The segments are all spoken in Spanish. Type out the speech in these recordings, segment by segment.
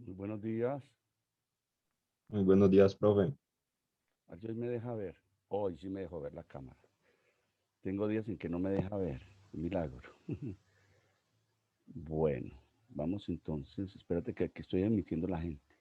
Muy buenos días. Muy buenos días, profe. Ayer me deja ver. Hoy sí me dejó ver la cámara. Tengo días en que no me deja ver. Un milagro. Bueno, vamos entonces. Espérate que aquí estoy emitiendo la gente.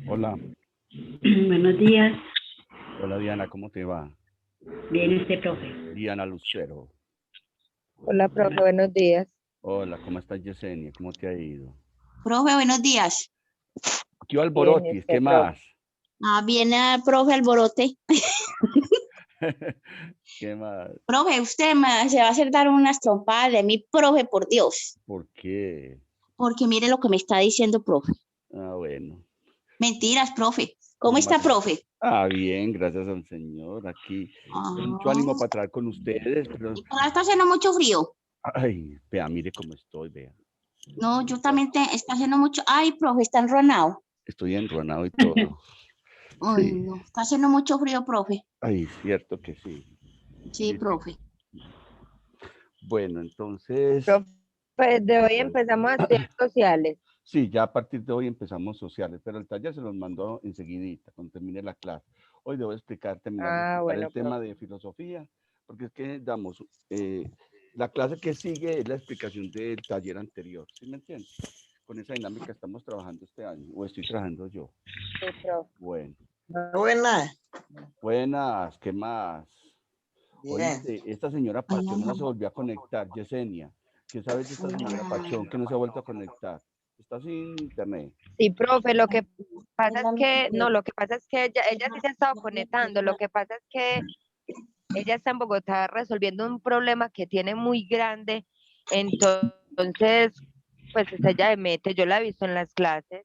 Hola. Buenos días. Hola Diana, ¿cómo te va? Bien, profe. Diana Lucero. Hola, profe, buenos días. Hola, ¿cómo estás Yesenia? ¿Cómo te ha ido? Profe, buenos días. ¿Qué Bien, alborotis? ¿Qué profe. más? Viene profe Alborote. ¿Qué más? Profe, usted se va a hacer dar unas trompadas de mí, profe, por Dios. ¿Por qué? Porque mire lo que me está diciendo, profe. Ah, bueno. Mentiras, profe. ¿Cómo ¿Qué está, más? profe? Bien, gracias al Señor. Aquí con mucho Ah, ánimo para tratar con ustedes, pero y por ahí está haciendo mucho frío. ay, vea, mire cómo estoy, vea. No, yo también está haciendo mucho. Ay, profe, está enronado. Estoy enronado y todo. Ay, Sí. no, está haciendo mucho frío, profe. Ay, cierto que sí. Sí, Sí, sí. profe. Bueno, entonces, Profe, de hoy empezamos actividades sociales. sí, ya a partir de hoy empezamos sociales, pero el taller se los mandó enseguidita, cuando termine la clase. Hoy debo explicar, terminar de explicar Bueno, el tema profe. de filosofía, porque es que damos, la clase que sigue es la explicación del taller anterior, ¿sí me entiendes? Con esa dinámica estamos trabajando este año, o estoy trabajando yo. Sí, profe. Bueno, Buenas. buenas, ¿qué más? Bien. Oíste, esta señora Pachón no se volvió a conectar, Yesenia. ¿Qué sabes de esta señora Pachón que no se ha vuelto a conectar? Está sin internet. Sí, profe, lo que pasa es que, no, lo que pasa es que ella sí se ha estado conectando. Lo que pasa es que ella está en Bogotá resolviendo un problema que tiene muy grande. Entonces, pues ella se mete, yo la he visto en las clases.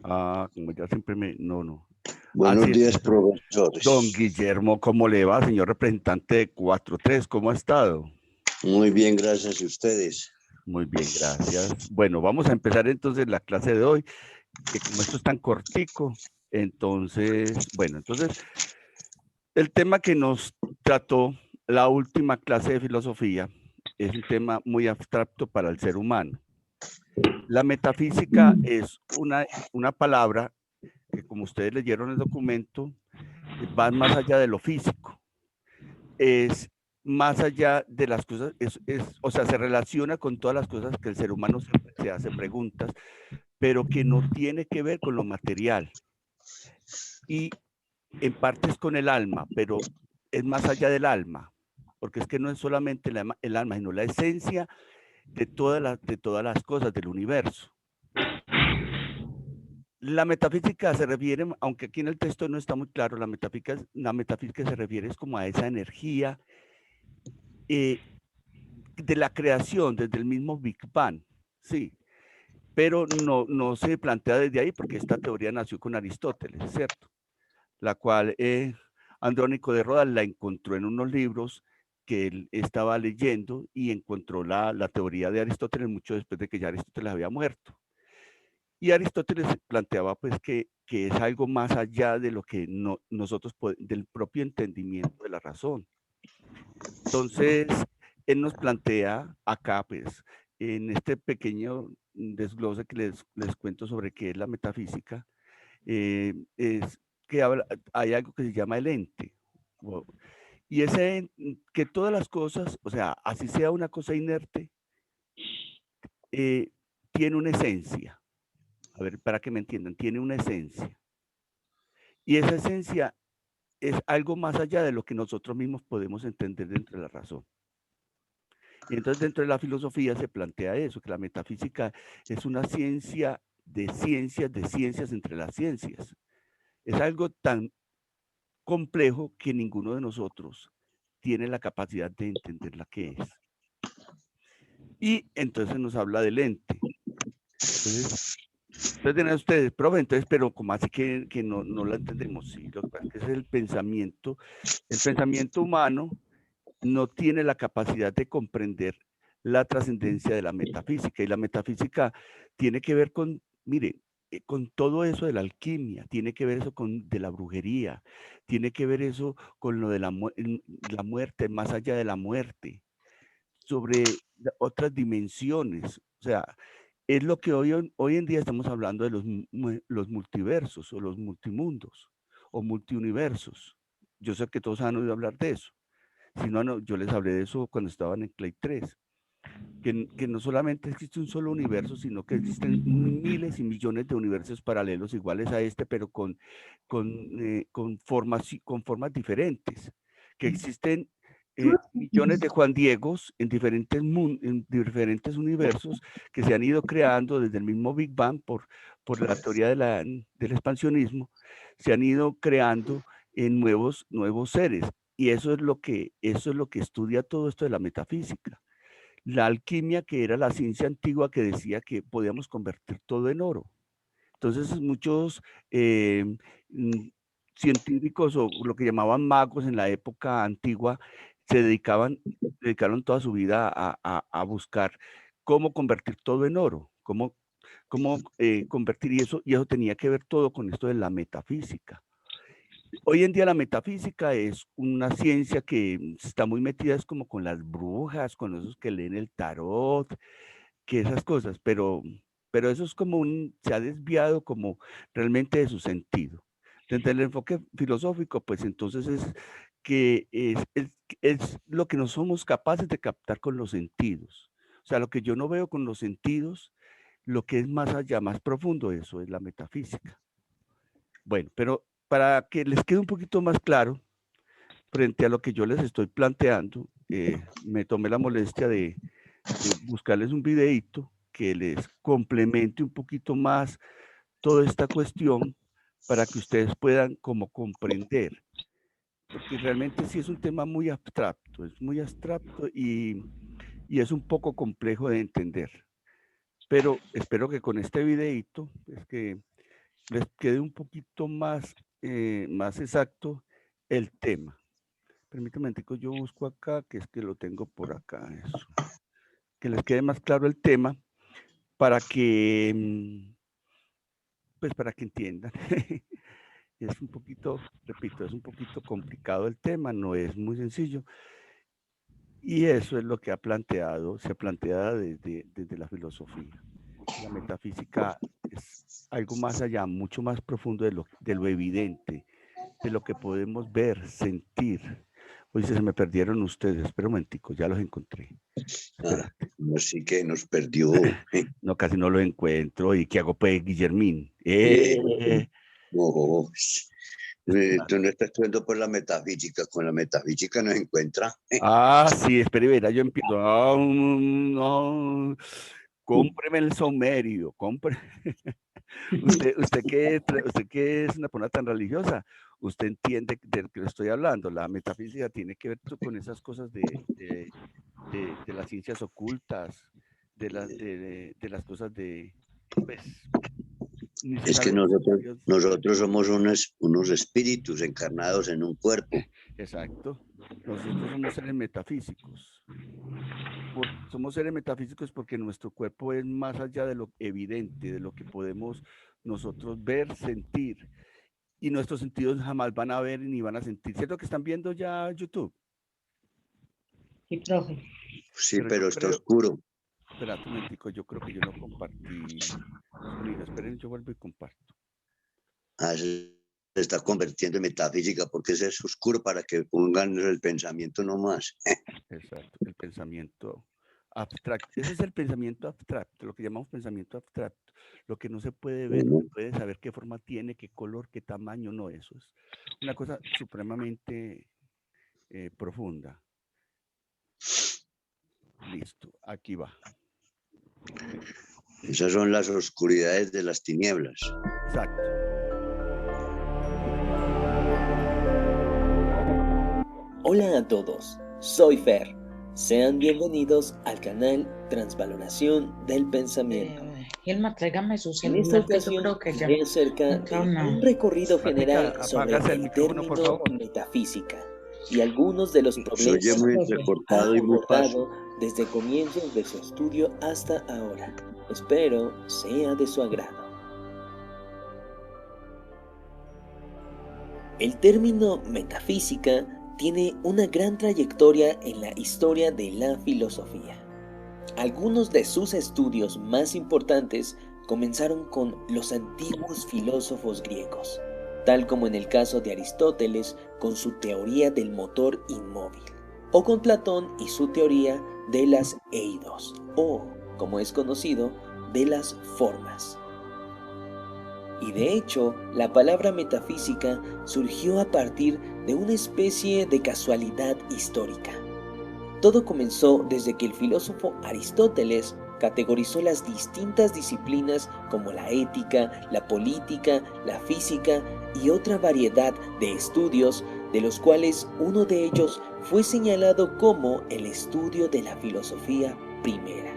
Ah, como ya siempre me... No, no. Buenos Así es. días, profesores. Don Guillermo, ¿cómo le va, señor representante de 4-3? ¿Cómo ha estado? Muy bien, gracias a ustedes. Muy bien, gracias. Bueno, vamos a empezar entonces la clase de hoy, que como esto es tan cortico, entonces, bueno, entonces, el tema que nos trató la última clase de filosofía es un tema muy abstracto para el ser humano. La metafísica es una palabra que, como ustedes leyeron el documento, va más allá de lo físico. Es más allá de las cosas, o sea, se relaciona con todas las cosas que el ser humano se hace preguntas, pero que no tiene que ver con lo material. Y en parte es con el alma, pero es más allá del alma, porque es que no es solamente el alma, sino la esencia de todas las cosas del universo. La metafísica se refiere, aunque aquí en el texto no está muy claro, la metafísica se refiere es como a esa energía de la creación desde el mismo Big Bang, sí, pero no se plantea desde ahí porque esta teoría nació con Aristóteles, ¿cierto? La cual Andrónico de Rodas la encontró en unos libros que él estaba leyendo y encontró la teoría de Aristóteles mucho después de que ya Aristóteles había muerto. Y Aristóteles planteaba pues que es algo más allá de lo que nosotros, del propio entendimiento de la razón. Entonces, él nos plantea acá pues, en este pequeño desglose que les cuento sobre qué es la metafísica, es que hay algo que se llama el ente. Y ese que todas las cosas, o sea, así sea una cosa inerte, tiene una esencia. A ver, para que me entiendan, tiene una esencia. Y esa esencia es algo más allá de lo que nosotros mismos podemos entender dentro de la razón. Y entonces dentro de la filosofía se plantea eso, que la metafísica es una ciencia de ciencias entre las ciencias. Es algo tan complejo que ninguno de nosotros tiene la capacidad de entender la que es. Y entonces nos habla del ente. Entonces tienen ustedes, profe, entonces, pero como así que no la entendemos, sí, lo que pasa es que es el pensamiento humano no tiene la capacidad de comprender la trascendencia de la metafísica. Y la metafísica tiene que ver con, mire, con todo eso de la alquimia, tiene que ver eso con de la brujería, tiene que ver eso con lo de la muerte, más allá de la muerte, sobre otras dimensiones. O sea, es lo que hoy en día estamos hablando de los multiversos o los multimundos o multiuniversos. Yo sé que todos han oído hablar de eso. Si no, yo les hablé de eso cuando estaban en Clay 3. Que no solamente existe un solo universo, sino que existen miles y millones de universos paralelos iguales a este, pero con formas diferentes. Que existen millones de Juan Diegos en diferentes universos que se han ido creando desde el mismo Big Bang por la teoría del expansionismo, se han ido creando en nuevos seres. Y eso es lo que estudia todo esto de la metafísica. La alquimia, que era la ciencia antigua que decía que podíamos convertir todo en oro. Entonces muchos científicos o lo que llamaban magos en la época antigua se dedicaron toda su vida a buscar cómo convertir todo en oro, cómo convertir, y eso tenía que ver todo con esto de la metafísica. Hoy en día la metafísica es una ciencia que está muy metida, es como con las brujas, con esos que leen el tarot, que esas cosas, pero eso es como se ha desviado como realmente de su sentido. Desde el enfoque filosófico, pues entonces es lo que no somos capaces de captar con los sentidos. O sea, lo que yo no veo con los sentidos, lo que es más allá, más profundo, eso es la metafísica. Bueno, pero para que les quede un poquito más claro, frente a lo que yo les estoy planteando, me tomé la molestia de buscarles un videíto que les complemente un poquito más toda esta cuestión para que ustedes puedan como comprender. Porque realmente sí es un tema muy abstracto, y es un poco complejo de entender. Pero espero que con este videíto es que les quede un poquito más exacto el tema. Permítanme, yo busco acá, que es que lo tengo por acá, eso. Que les quede más claro el tema para que, pues para que entiendan. Es un poquito, repito, es un poquito complicado el tema, no es muy sencillo. Y eso es lo que se ha planteado desde la filosofía. La metafísica es algo más allá, mucho más profundo de lo evidente, de lo que podemos ver, sentir. Oye, se me perdieron ustedes, espera un momentico, ya los encontré. Así que nos perdió. No, casi no los encuentro. ¿Y qué hago, pues, Guillermín? No, tú no estás estudiando por la metafísica, con la metafísica nos encuentra. Sí, espere, verá, yo empiezo. No, cómpreme el saumerio, compre. Usted que es una persona tan religiosa, usted entiende de lo que le estoy hablando. La metafísica tiene que ver con esas cosas de las ciencias ocultas, de las cosas pues, es que nosotros somos unos espíritus encarnados en un cuerpo. Exacto. Nosotros somos seres metafísicos. Somos seres metafísicos porque nuestro cuerpo es más allá de lo evidente, de lo que podemos nosotros ver, sentir. Y nuestros sentidos jamás van a ver ni van a sentir. ¿Cierto que están viendo ya YouTube? Sí, profe. Sí, pero está oscuro. Espera un momentico, yo creo que yo no compartí sonido. Esperen, yo vuelvo y comparto. Se está convirtiendo en metafísica porque ese es oscuro para que pongan el pensamiento nomás. Exacto, el pensamiento abstracto. Ese es el pensamiento abstracto, lo que llamamos pensamiento abstracto. Lo que no se puede ver, no se puede saber qué forma tiene, qué color, qué tamaño, no, eso es una cosa supremamente profunda. Listo, aquí va. Esas son las oscuridades de las tinieblas. Exacto. Hola a todos, soy Fer. Sean bienvenidos al canal Transvaloración del Pensamiento. Gilma, tráigame su En esta celular, que yo ocasión creo que ya haré acerca de un recorrido general sobre el micrófono, por término favor. metafísica. y algunos de los Se problemas oye muy que entrecortado ha y muy fácil. abordado desde comienzos de su estudio hasta ahora. Espero sea de su agrado. El término metafísica tiene una gran trayectoria en la historia de la filosofía. Algunos de sus estudios más importantes comenzaron con los antiguos filósofos griegos, tal como en el caso de Aristóteles con su teoría del motor inmóvil, o con Platón y su teoría de las eidos, o, como es conocido, de las formas. Y de hecho, la palabra metafísica surgió a partir de una especie de casualidad histórica. Todo comenzó desde que el filósofo Aristóteles categorizó las distintas disciplinas como la ética, la política, la física y otra variedad de estudios, de los cuales uno de ellos fue señalado como el estudio de la filosofía primera.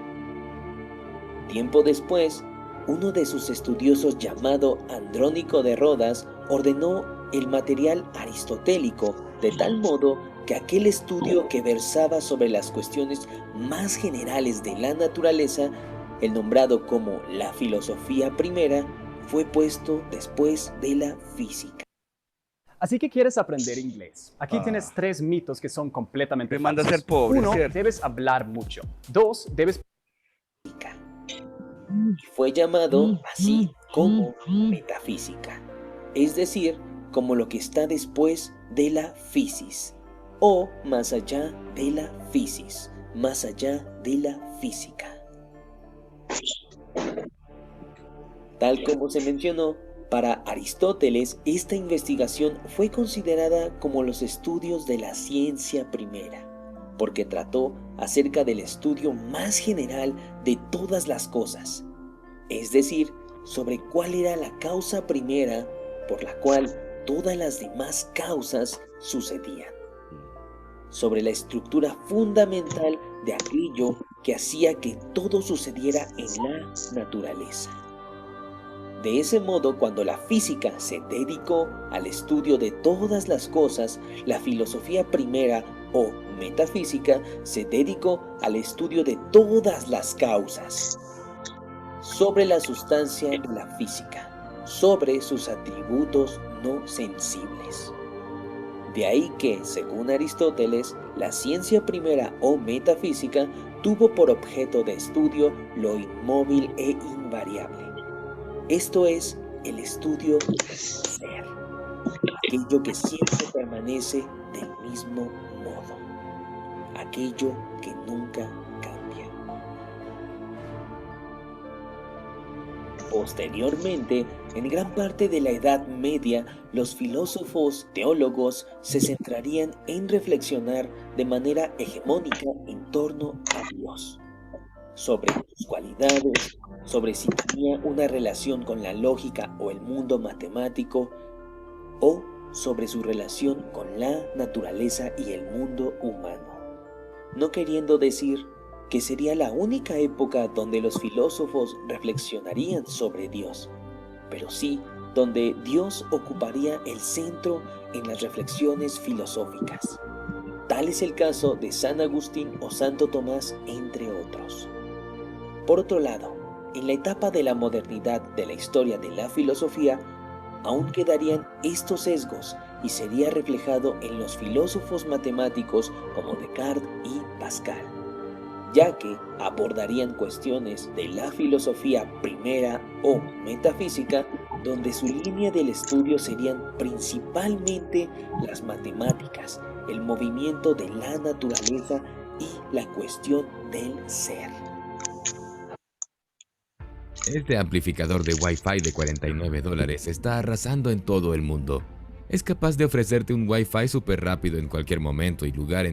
Tiempo después, uno de sus estudiosos llamado Andrónico de Rodas ordenó el material aristotélico de tal modo que aquel estudio que versaba sobre las cuestiones más generales de la naturaleza, el nombrado como la filosofía primera, fue puesto después de la física. Así que quieres aprender inglés. Aquí tienes 3 mitos que son completamente Me manda a falsos. ser pobre, 1, ¿cierto? debes hablar mucho. 2, debes... Y fue llamado así como metafísica, es decir, como lo que está después de la fisis, o más allá de la fisis, más allá de la física. Tal como se mencionó, para Aristóteles esta investigación fue considerada como los estudios de la ciencia primera, porque trató acerca del estudio más general de todas las cosas, es decir, sobre cuál era la causa primera por la cual todas las demás causas sucedían, sobre la estructura fundamental de aquello que hacía que todo sucediera en la naturaleza. De ese modo, cuando la física se dedicó al estudio de todas las cosas, la filosofía primera o metafísica se dedicó al estudio de todas las causas, sobre la sustancia de la física, sobre sus atributos no sensibles. De ahí que, según Aristóteles, la ciencia primera o metafísica tuvo por objeto de estudio lo inmóvil e invariable. Esto es el estudio del ser, aquello que siempre permanece del mismo modo, aquello que nunca cambia. Posteriormente, en gran parte de la Edad Media, los filósofos teólogos se centrarían en reflexionar de manera hegemónica en torno a Dios, sobre sus cualidades, sobre si tenía una relación con la lógica o el mundo matemático, o sobre su relación con la naturaleza y el mundo humano, no queriendo decir que sería la única época donde los filósofos reflexionarían sobre Dios, pero sí donde Dios ocuparía el centro en las reflexiones filosóficas. Tal es el caso de San Agustín o Santo Tomás, entre otros. Por otro lado, en la etapa de la modernidad de la historia de la filosofía, aún quedarían estos sesgos y sería reflejado en los filósofos matemáticos como Descartes y Pascal, ya que abordarían cuestiones de la filosofía primera o metafísica, donde su línea del estudio serían principalmente las matemáticas, el movimiento de la naturaleza y la cuestión del ser. Este amplificador de Wi-Fi de $49 está arrasando en todo el mundo. Es capaz de ofrecerte un Wi-Fi súper rápido en cualquier momento y lugar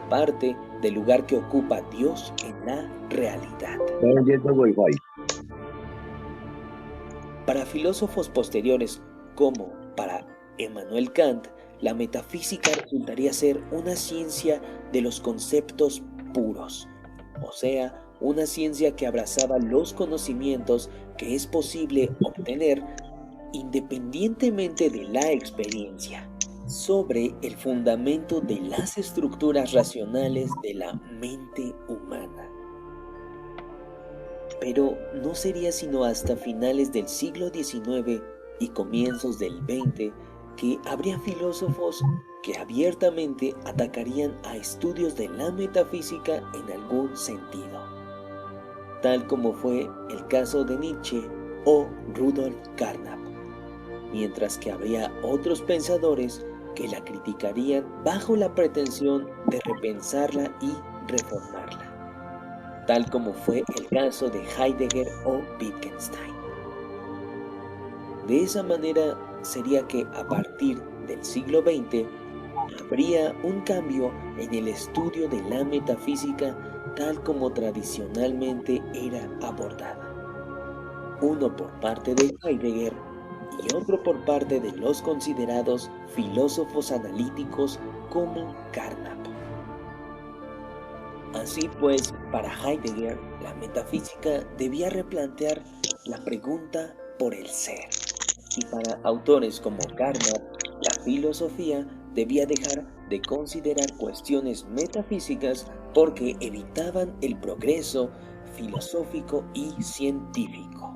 Aparte del lugar que ocupa Dios en la realidad. Para filósofos posteriores como para Emmanuel Kant, la metafísica resultaría ser una ciencia de los conceptos puros, o sea, una ciencia que abrazaba los conocimientos que es posible obtener independientemente de la experiencia, sobre el fundamento de las estructuras racionales de la mente humana. Pero no sería sino hasta finales del siglo XIX y comienzos del XX que habría filósofos que abiertamente atacarían a estudios de la metafísica en algún sentido, tal como fue el caso de Nietzsche o Rudolf Carnap, mientras que habría otros pensadores que la criticarían bajo la pretensión de repensarla y reformarla, tal como fue el caso de Heidegger o Wittgenstein. De esa manera sería que a partir del siglo XX habría un cambio en el estudio de la metafísica tal como tradicionalmente era abordada, uno por parte de Heidegger y otro por parte de los considerados filósofos analíticos como Carnap. Así pues, para Heidegger, la metafísica debía replantear la pregunta por el ser, y para autores como Carnap, la filosofía debía dejar de considerar cuestiones metafísicas porque evitaban el progreso filosófico y científico.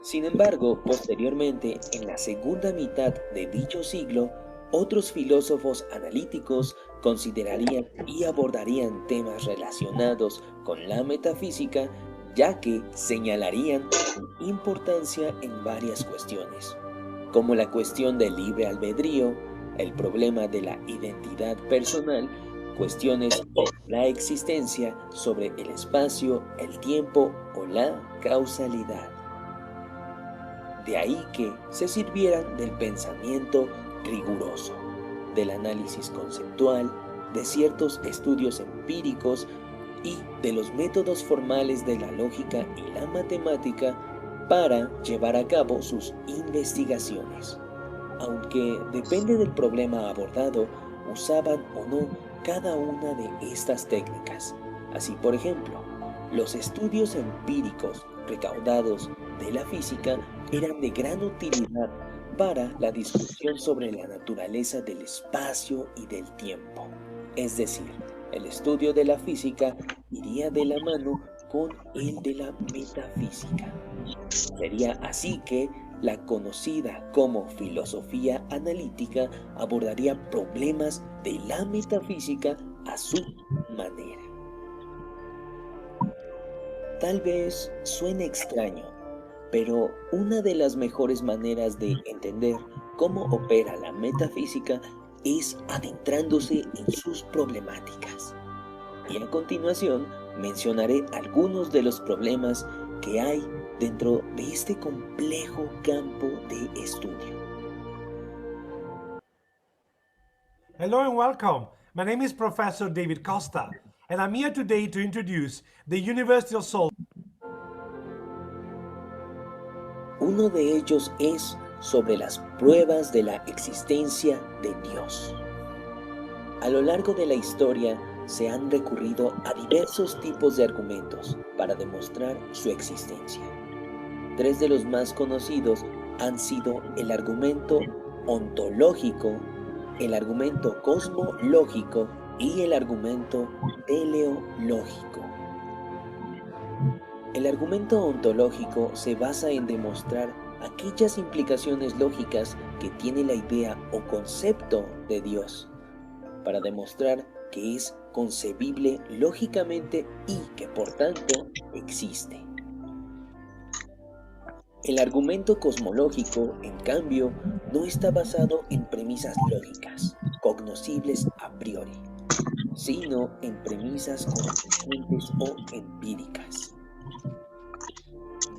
Sin embargo, posteriormente, en la segunda mitad de dicho siglo, otros filósofos analíticos considerarían y abordarían temas relacionados con la metafísica, ya que señalarían su importancia en varias cuestiones, como la cuestión del libre albedrío, el problema de la identidad personal, cuestiones de la existencia, sobre el espacio, el tiempo o la causalidad. De ahí que se sirvieran del pensamiento riguroso, del análisis conceptual, de ciertos estudios empíricos y de los métodos formales de la lógica y la matemática para llevar a cabo sus investigaciones. Aunque depende del problema abordado, usaban o no cada una de estas técnicas. Así, por ejemplo, los estudios empíricos recaudados de la física eran de gran utilidad para la discusión sobre la naturaleza del espacio y del tiempo. Es decir, el estudio de la física iría de la mano con el de la metafísica. Sería así que la conocida como filosofía analítica abordaría problemas de la metafísica a su manera. Tal vez suene extraño, pero una de las mejores maneras de entender cómo opera la metafísica es adentrándose en sus problemáticas. Y a continuación mencionaré algunos de los problemas que hay dentro de este complejo campo de estudio. Hello and welcome. My name is Professor David Costa, and I'm here today to introduce the Universal Soul. Uno de ellos es sobre las pruebas de la existencia de Dios. A lo largo de la historia se han recurrido a diversos tipos de argumentos para demostrar su existencia. Tres de los más conocidos han sido el argumento ontológico, el argumento cosmológico y el argumento teleológico. El argumento ontológico se basa en demostrar aquellas implicaciones lógicas que tiene la idea o concepto de Dios, para demostrar que es concebible lógicamente y que por tanto existe. El argumento cosmológico, en cambio, no está basado en premisas lógicas, cognoscibles a priori, sino en premisas contingentes o empíricas,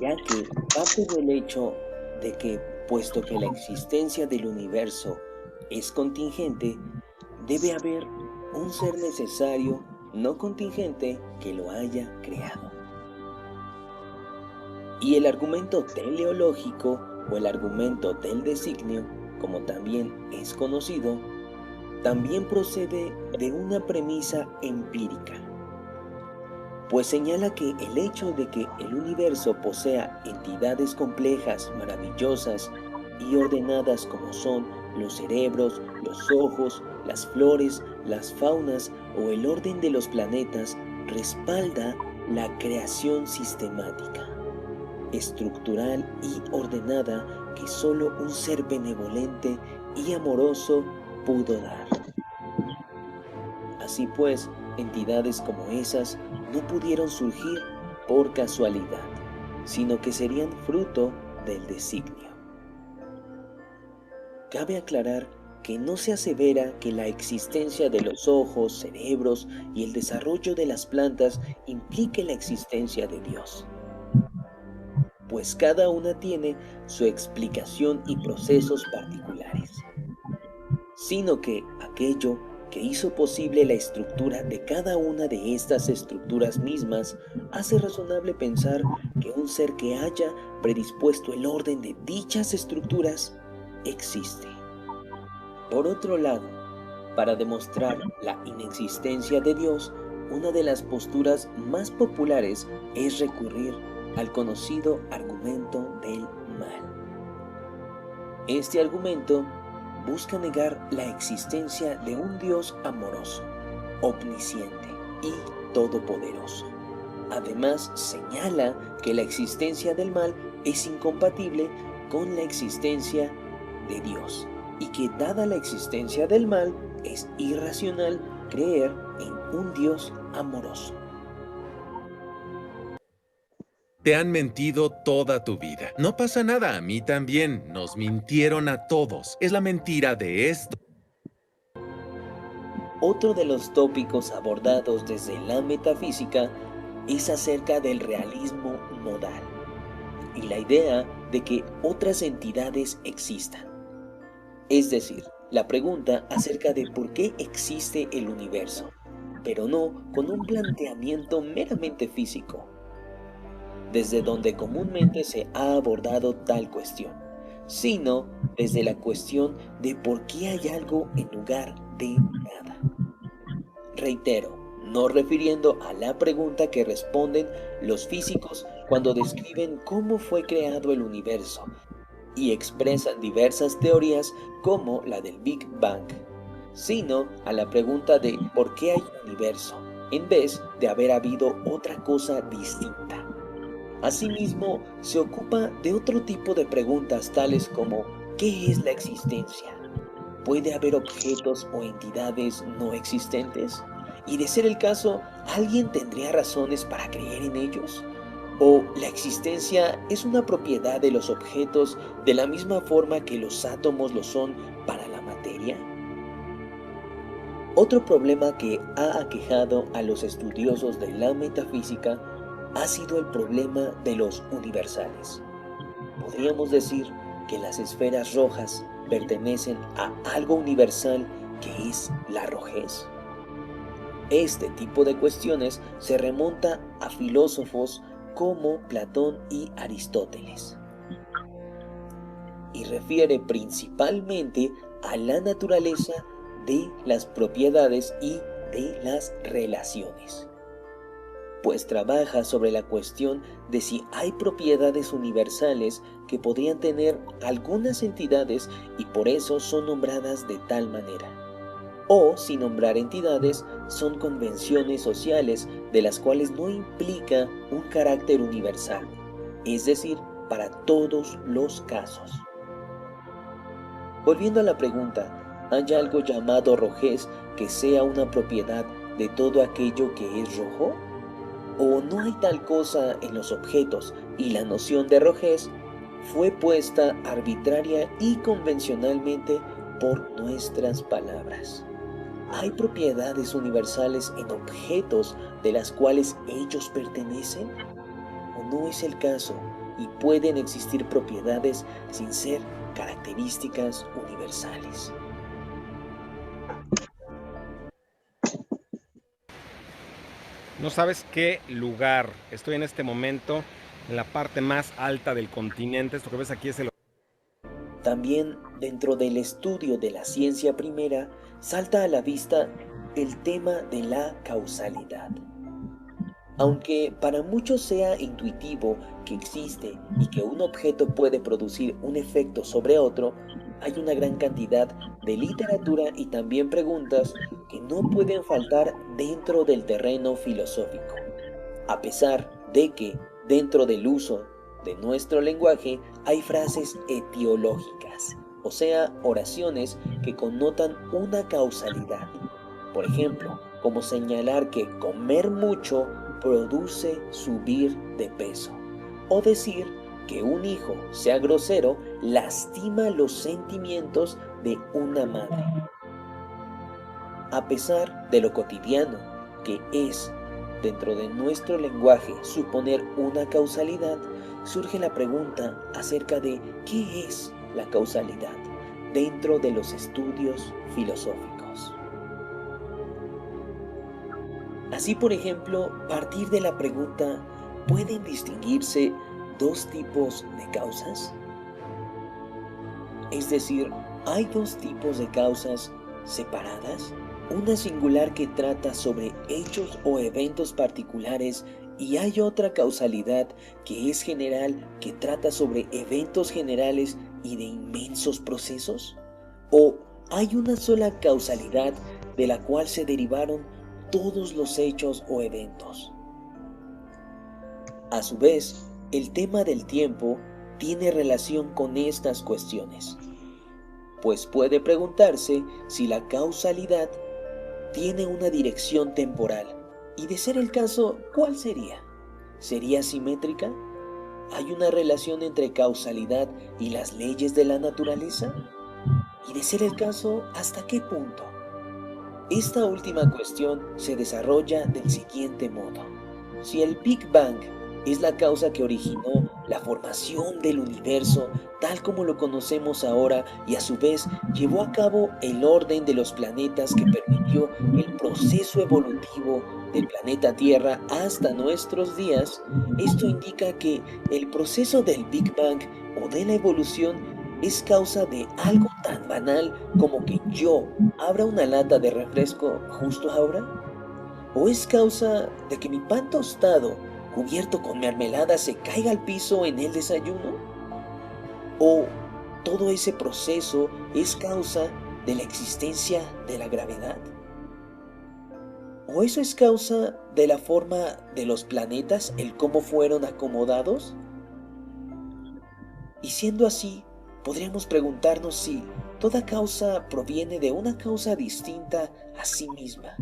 ya que parte del hecho de que, puesto que la existencia del universo es contingente, debe haber un ser necesario no contingente que lo haya creado. Y el argumento teleológico o el argumento del designio, como también es conocido, también procede de una premisa empírica, pues señala que el hecho de que el universo posea entidades complejas, maravillosas y ordenadas como son los cerebros, los ojos, las flores, las faunas o el orden de los planetas respalda la creación sistemática, estructural y ordenada que solo un ser benevolente y amoroso pudo dar. Así pues, entidades como esas no pudieron surgir por casualidad, sino que serían fruto del designio. Cabe aclarar que no se asevera que la existencia de los ojos, cerebros y el desarrollo de las plantas implique la existencia de Dios, pues cada una tiene su explicación y procesos particulares, sino que aquello que hizo posible la estructura de cada una de estas estructuras mismas hace razonable pensar que un ser que haya predispuesto el orden de dichas estructuras existe. Por otro lado, para demostrar la inexistencia de Dios, una de las posturas más populares es recurrir al conocido argumento del mal. Este argumento busca negar la existencia de un Dios amoroso, omnisciente y todopoderoso. Además, señala que la existencia del mal es incompatible con la existencia de Dios y que dada la existencia del mal es irracional creer en un Dios amoroso. Te han mentido toda tu vida. No pasa nada, a mí también. Nos mintieron a todos. Es la mentira de esto. Otro de los tópicos abordados desde la metafísica es acerca del realismo modal y la idea de que otras entidades existan. Es decir, la pregunta acerca de por qué existe el universo, pero no con un planteamiento meramente físico, desde donde comúnmente se ha abordado tal cuestión, sino desde la cuestión de por qué hay algo en lugar de nada. Reitero, no refiriendo a la pregunta que responden los físicos cuando describen cómo fue creado el universo y expresan diversas teorías como la del Big Bang, sino a la pregunta de por qué hay un universo, en vez de haber habido otra cosa distinta. Asimismo, se ocupa de otro tipo de preguntas tales como ¿qué es la existencia? ¿Puede haber objetos o entidades no existentes? Y de ser el caso, ¿alguien tendría razones para creer en ellos? ¿O la existencia es una propiedad de los objetos de la misma forma que los átomos lo son para la materia? Otro problema que ha aquejado a los estudiosos de la metafísica ha sido el problema de los universales. Podríamos decir que las esferas rojas pertenecen a algo universal que es la rojez. Este tipo de cuestiones se remonta a filósofos como Platón y Aristóteles y refiere principalmente a la naturaleza de las propiedades y de las relaciones, pues trabaja sobre la cuestión de si hay propiedades universales que podrían tener algunas entidades y por eso son nombradas de tal manera, o si nombrar entidades son convenciones sociales de las cuales no implica un carácter universal, es decir, para todos los casos. Volviendo a la pregunta, ¿hay algo llamado rojez que sea una propiedad de todo aquello que es rojo? ¿O no hay tal cosa en los objetos y la noción de rojez fue puesta arbitraria y convencionalmente por nuestras palabras? ¿Hay propiedades universales en objetos de las cuales ellos pertenecen? ¿O no es el caso y pueden existir propiedades sin ser características universales? No sabes qué lugar. Estoy en este momento en la parte más alta del continente. Esto que ves aquí es el... También dentro del estudio de la ciencia primera salta a la vista el tema de la causalidad. Aunque para muchos sea intuitivo que existe y que un objeto puede producir un efecto sobre otro, hay una gran cantidad de literatura y también preguntas que no pueden faltar dentro del terreno filosófico, a pesar de que dentro del uso de nuestro lenguaje hay frases etiológicas, o sea, oraciones que connotan una causalidad. Por ejemplo, como señalar que comer mucho produce subir de peso, o decir que un hijo sea grosero lastima los sentimientos de una madre. A pesar de lo cotidiano que es dentro de nuestro lenguaje suponer una causalidad, surge la pregunta acerca de qué es la causalidad dentro de los estudios filosóficos. Así, por ejemplo, partir de la pregunta, ¿pueden distinguirse dos tipos de causas? Es decir, ¿hay dos tipos de causas separadas? Una singular que trata sobre hechos o eventos particulares y hay otra causalidad que es general, que trata sobre eventos generales y de inmensos procesos. ¿O hay una sola causalidad de la cual se derivaron todos los hechos o eventos? A su vez, el tema del tiempo tiene relación con estas cuestiones, pues puede preguntarse si la causalidad tiene una dirección temporal, y de ser el caso, ¿cuál sería? ¿Sería simétrica? ¿Hay una relación entre causalidad y las leyes de la naturaleza? Y de ser el caso, ¿hasta qué punto? Esta última cuestión se desarrolla del siguiente modo. Si el Big Bang es la causa que originó la formación del universo tal como lo conocemos ahora y a su vez llevó a cabo el orden de los planetas que permitió el proceso evolutivo del planeta Tierra hasta nuestros días, esto indica que el proceso del Big Bang o de la evolución es causa de algo tan banal como que yo abra una lata de refresco justo ahora. ¿O es causa de que mi pan tostado cubierto con mermelada se caiga al piso en el desayuno? ¿O todo ese proceso es causa de la existencia de la gravedad? ¿O eso es causa de la forma de los planetas, el cómo fueron acomodados? Y siendo así, podríamos preguntarnos si toda causa proviene de una causa distinta a sí misma,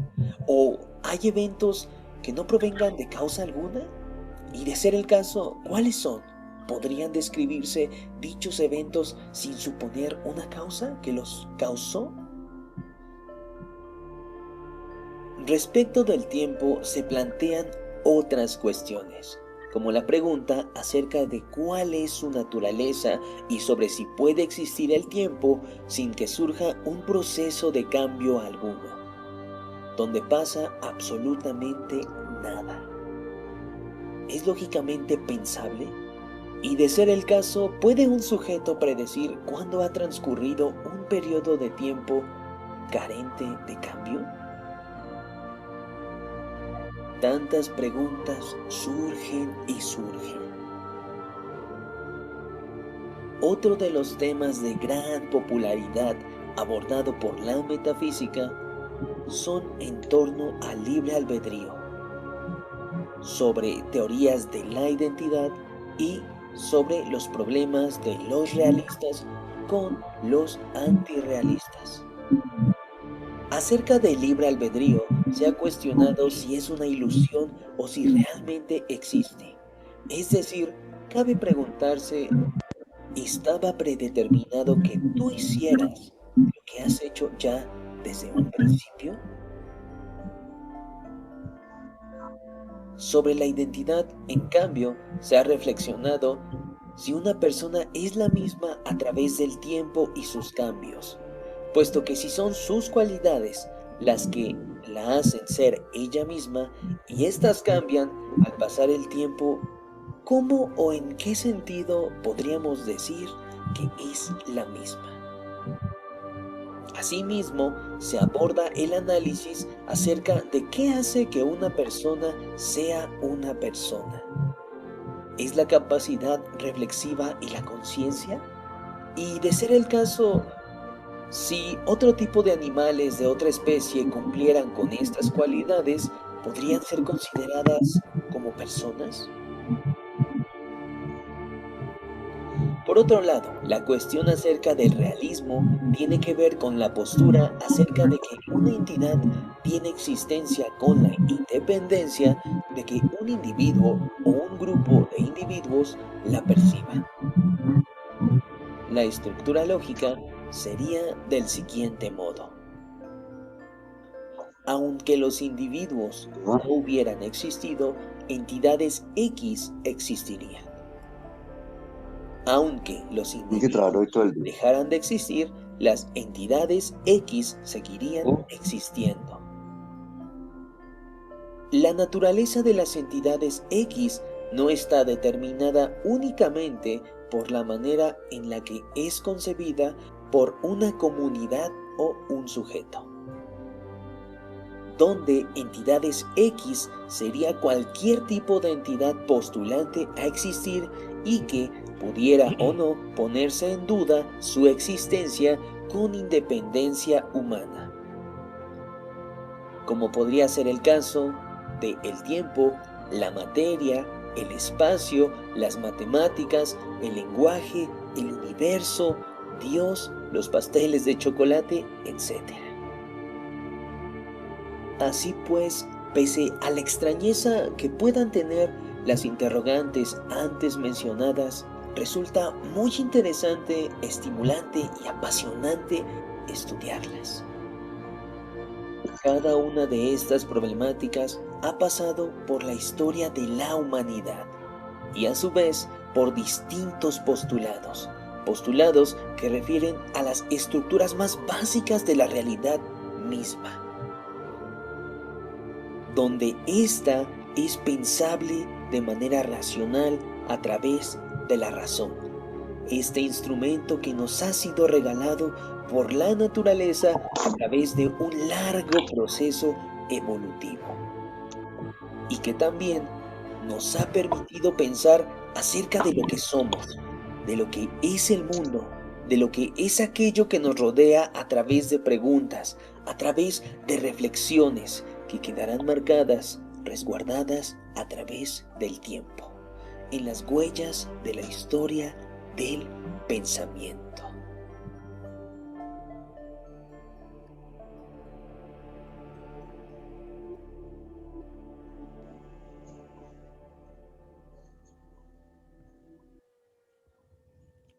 o hay eventos que no provengan de causa alguna. Y de ser el caso, ¿cuáles son? ¿Podrían describirse dichos eventos sin suponer una causa que los causó? Respecto del tiempo se plantean otras cuestiones, como la pregunta acerca de cuál es su naturaleza y sobre si puede existir el tiempo sin que surja un proceso de cambio alguno, donde pasa absolutamente nada. ¿Es lógicamente pensable? Y de ser el caso, ¿puede un sujeto predecir cuándo ha transcurrido un periodo de tiempo carente de cambio? Tantas preguntas surgen y surgen. Otro de los temas de gran popularidad abordado por la metafísica son en torno al libre albedrío, sobre teorías de la identidad y sobre los problemas de los realistas con los antirrealistas. Acerca del libre albedrío, se ha cuestionado si es una ilusión o si realmente existe. Es decir, cabe preguntarse, ¿estaba predeterminado que tú hicieras lo que has hecho ya desde un principio? Sobre la identidad, en cambio, se ha reflexionado si una persona es la misma a través del tiempo y sus cambios, puesto que si son sus cualidades las que la hacen ser ella misma y éstas cambian al pasar el tiempo, ¿cómo o en qué sentido podríamos decir que es la misma? Asimismo, se aborda el análisis acerca de qué hace que una persona sea una persona. ¿Es la capacidad reflexiva y la conciencia? Y de ser el caso, si otro tipo de animales de otra especie cumplieran con estas cualidades, ¿podrían ser consideradas como personas? Por otro lado, la cuestión acerca del realismo tiene que ver con la postura acerca de que una entidad tiene existencia con la independencia de que un individuo o un grupo de individuos la perciba. La estructura lógica sería del siguiente modo. Aunque los individuos no hubieran existido, entidades X existirían. Aunque los individuos dejaran de existir, las entidades X seguirían existiendo. La naturaleza de las entidades X no está determinada únicamente por la manera en la que es concebida por una comunidad o un sujeto, donde entidades X sería cualquier tipo de entidad postulante a existir y que pudiera o no ponerse en duda su existencia con independencia humana, como podría ser el caso de el tiempo, la materia, el espacio, las matemáticas, el lenguaje, el universo, Dios, los pasteles de chocolate, etc. Así pues, pese a la extrañeza que puedan tener las interrogantes antes mencionadas, resulta muy interesante, estimulante y apasionante estudiarlas. Cada una de estas problemáticas ha pasado por la historia de la humanidad y a su vez por distintos postulados que refieren a las estructuras más básicas de la realidad misma, donde ésta es pensable de manera racional a través de la razón, este instrumento que nos ha sido regalado por la naturaleza a través de un largo proceso evolutivo y que también nos ha permitido pensar acerca de lo que somos, de lo que es el mundo, de lo que es aquello que nos rodea a través de preguntas, a través de reflexiones que quedarán marcadas, resguardadas a través del tiempo, en las huellas de la historia del pensamiento.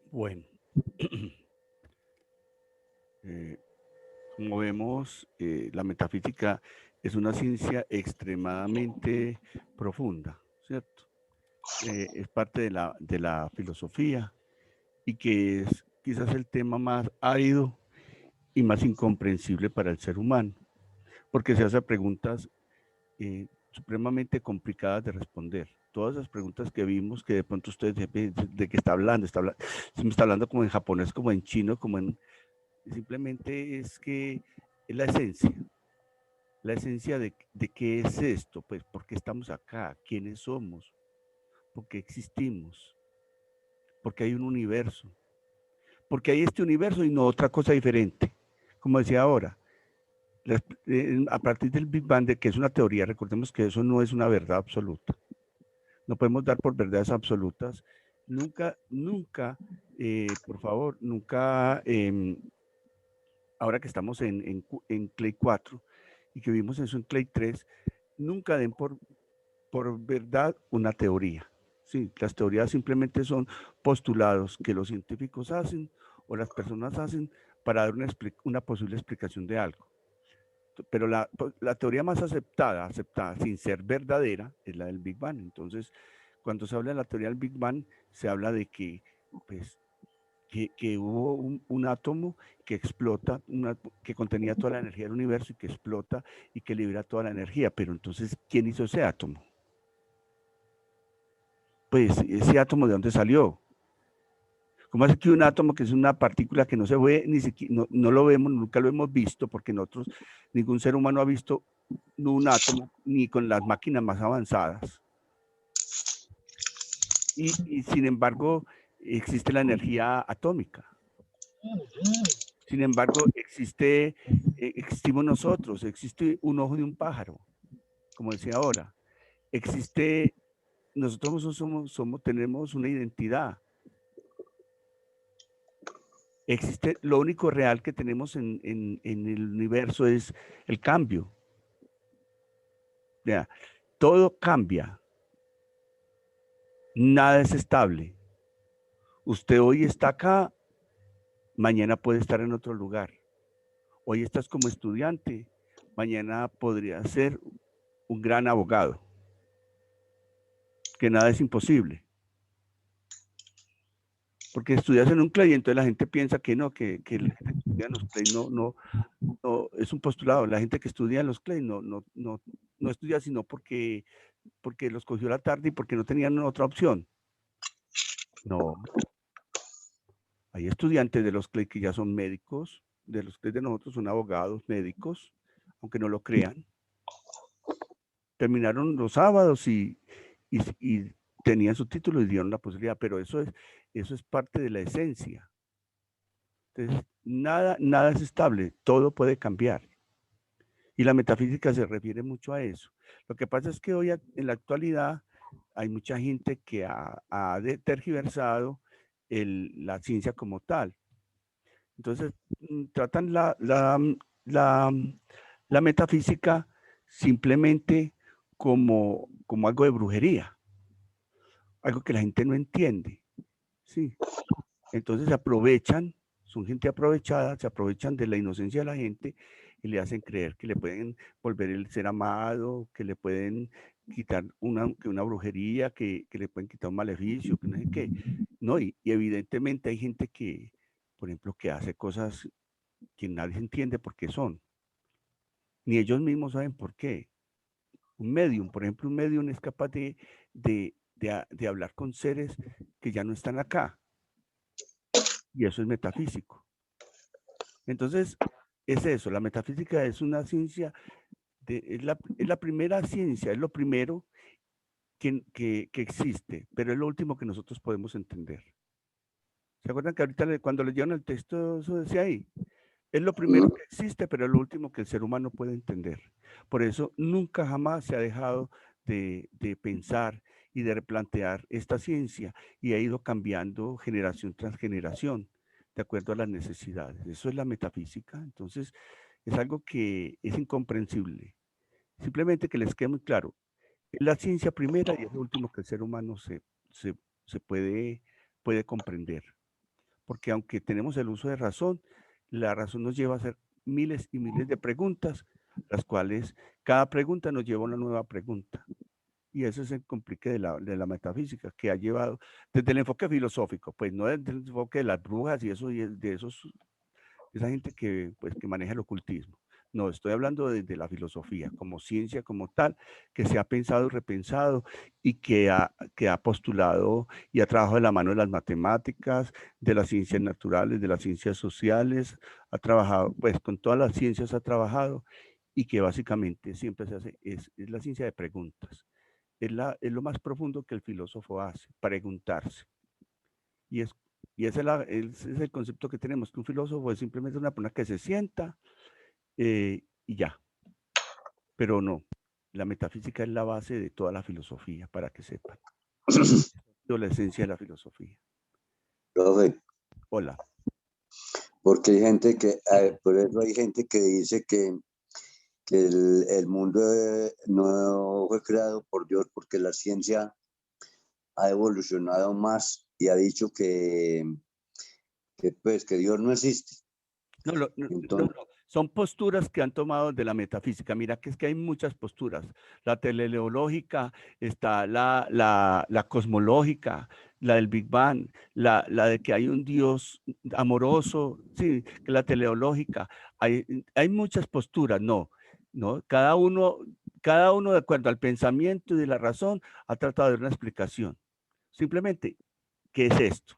Bueno, como vemos, la metafísica es una ciencia extremadamente profunda, ¿cierto? Es parte de la filosofía y que es quizás el tema más árido y más incomprensible para el ser humano, porque se hace preguntas supremamente complicadas de responder. Todas esas preguntas que vimos, que de pronto ustedes de qué está hablando, se me está hablando como en japonés, como en chino, simplemente es que es la esencia de qué es esto, pues, por qué estamos acá, quiénes somos, por qué existimos, porque hay un universo, porque hay este universo y no otra cosa diferente. Como decía ahora, a partir del Big Bang, que es una teoría, recordemos que eso no es una verdad absoluta. No podemos dar por verdades absolutas. Nunca, por favor, nunca, ahora que estamos en Clay 4 y que vimos eso en Clay 3, nunca den por verdad una teoría. Sí, las teorías simplemente son postulados que los científicos hacen o las personas hacen para dar una posible explicación de algo. Pero la teoría más aceptada sin ser verdadera es la del Big Bang. Entonces, cuando se habla de la teoría del Big Bang, se habla de que, pues, que hubo un átomo que explota, que contenía toda la energía del universo y que explota y que libera toda la energía. Pero entonces, ¿quién hizo ese átomo? Pues, ¿ese átomo de dónde salió? ¿Cómo es que un átomo, que es una partícula que no se ve, ni siquiera, no lo vemos, nunca lo hemos visto, porque nosotros, ningún ser humano ha visto un átomo, ni con las máquinas más avanzadas? Y sin embargo, existe la energía atómica. Sin embargo, existimos nosotros, existe un ojo de un pájaro, como decía ahora. Nosotros tenemos una identidad. Lo único real que tenemos en el universo es el cambio. Ya, todo cambia. Nada es estable. Usted hoy está acá, mañana puede estar en otro lugar. Hoy estás como estudiante, mañana podría ser un gran abogado. Que nada es imposible. Porque estudias en un CLEI, entonces la gente piensa que no, que la gente que estudia en los CLEI no, es un postulado. La gente que estudia en los CLEI no estudia sino porque los cogió la tarde y porque no tenían otra opción. No. Hay estudiantes de los CLEI que ya son médicos, de los CLEI de nosotros son abogados, médicos, aunque no lo crean. Terminaron los sábados y tenían su título y dieron la posibilidad, pero eso es parte de la esencia. Entonces, nada es estable, todo puede cambiar. Y la metafísica se refiere mucho a eso. Lo que pasa es que hoy en la actualidad hay mucha gente que ha tergiversado la ciencia como tal. Entonces, tratan la metafísica simplemente como algo de brujería, algo que la gente no entiende. Sí. Entonces se aprovechan, son gente aprovechada, se aprovechan de la inocencia de la gente y le hacen creer que le pueden volver el ser amado, que le pueden quitar una brujería, que le pueden quitar un maleficio, que no sé qué. No, y evidentemente hay gente que, por ejemplo, que hace cosas que nadie entiende por qué son. Ni ellos mismos saben por qué. Un medium, por ejemplo, un medium es capaz de hablar con seres que ya no están acá. Y eso es metafísico. Entonces, es eso, la metafísica es una ciencia, es la primera ciencia, es lo primero que existe, pero es lo último que nosotros podemos entender. ¿Se acuerdan que ahorita cuando leyeron el texto, eso decía ahí? Es lo primero que existe, pero es lo último que el ser humano puede entender. Por eso nunca jamás se ha dejado de pensar y de replantear esta ciencia y ha ido cambiando generación tras generación de acuerdo a las necesidades. Eso es la metafísica. Entonces, es algo que es incomprensible. Simplemente que les quede muy claro. Es la ciencia primera y es lo último que el ser humano se puede comprender. Porque aunque tenemos el uso de razón, la razón nos lleva a hacer miles y miles de preguntas, las cuales cada pregunta nos lleva a una nueva pregunta. Y ese es el complique de la metafísica, que ha llevado desde el enfoque filosófico, pues no desde el enfoque de las brujas y eso, esa gente que maneja el ocultismo. No, estoy hablando de la filosofía, como ciencia como tal, que se ha pensado y repensado y que ha postulado y ha trabajado de la mano de las matemáticas, de las ciencias naturales, de las ciencias sociales, ha trabajado, pues con todas las ciencias ha trabajado y que básicamente siempre se hace, es la ciencia de preguntas. Es lo más profundo que el filósofo hace, preguntarse. Y ese es el concepto que tenemos, que un filósofo es simplemente una persona que se sienta y ya. Pero no, la metafísica es la base de toda la filosofía, para que sepan. Es la esencia de la filosofía. Profe. Hola. Porque hay gente por eso hay gente que dice que el mundo no fue creado por Dios porque la ciencia ha evolucionado más y ha dicho que Dios no existe. No, son posturas que han tomado de la metafísica. Mira que es que hay muchas posturas. La teleológica, está la cosmológica, la del Big Bang, la de que hay un Dios amoroso, sí, que la teleológica. Hay muchas posturas, no. Cada uno de acuerdo al pensamiento y de la razón ha tratado de dar una explicación. Simplemente, ¿qué es esto?